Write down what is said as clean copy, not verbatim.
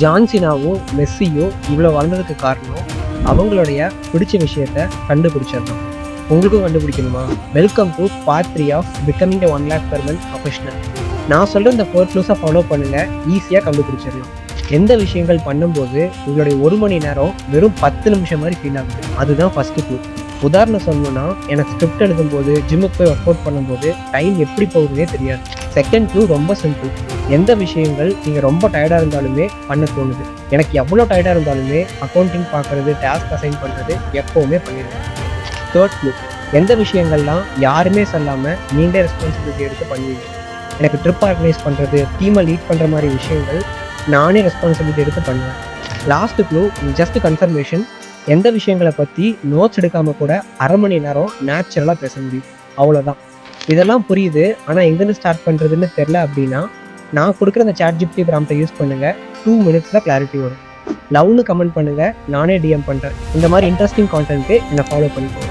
ஜான்சினாவும் மெஸ்ஸியும் இவ்வளோ வளர்ந்ததுக்கு காரணம் அவங்களுடைய பிடிச்ச விஷயத்த கண்டுபிடிச்சிடணும். உங்களுக்கும் கண்டுபிடிக்கணுமா? Welcome to part 3 of becoming a 1 lakh per month professional. நான் சொல்கிற இந்த 4 க்ளூஸை ஃபாலோ பண்ணுங்கள், ஈஸியாக கண்டுபிடிச்சிடலாம். எந்த விஷயங்கள் பண்ணும்போது உங்களுடைய 1 மணி நேரம் வெறும் 10 நிமிஷம் மாதிரி ஃபீல் ஆகுது, அதுதான் ஃபஸ்ட்டு க்ளூ. உதாரணம் சொல்லணும்னா, எனக்கு ஸ்கிரிப்ட் எழுதும்போது, ஜிம்முக்கு போய் ஒர்க் அவுட் பண்ணும்போது டைம் எப்படி போகுதுன்னே தெரியாது. செகண்ட் க்ளூ ரொம்ப சிம்பிள். எந்த விஷயங்கள் நீங்கள் ரொம்ப டயர்டாக இருந்தாலுமே பண்ண தோணுது. எனக்கு எவ்வளோ டயர்டாக இருந்தாலுமே அக்கௌண்டிங் பார்க்குறது, டாஸ்க் அசைன் பண்ணுறது எப்போவுமே பண்ணிடுவேன். Third clue. எந்த விஷயங்கள்லாம் யாருமே சொல்லாமல் நீங்களே ரெஸ்பான்சிபிலிட்டி எடுத்து பண்ணுவீங்க. எனக்கு ட்ரிப் ஆர்கனைஸ் பண்ணுறது, டீமை லீட் பண்ணுற மாதிரி விஷயங்கள் நானே ரெஸ்பான்சிபிலிட்டி எடுத்து பண்ணுவேன். Last clue just confirmation. எந்த விஷயங்களை பற்றி நோட்ஸ் எடுக்காமல் கூட அரை மணி நேரம் நேச்சுரலாக பேச முடியும், அவ்வளோதான். இதெல்லாம் புரியுது, ஆனால் எங்கேருந்து ஸ்டார்ட் பண்ணுறதுன்னு தெரில அப்படின்னா நான் கொடுக்குற அந்த ChatGPT ப்ராம்ப்டை யூஸ் பண்ணுங்கள். 2 மினிட்ஸில் கிளாரிட்டி வரும். லவ்னு கமெண்ட் பண்ணுங்கள், நானே DM பண்ணுறேன். இந்த மாதிரி இன்ட்ரெஸ்டிங் கான்டென்ட்டு என்னை ஃபாலோ பண்ணிக்கோங்க.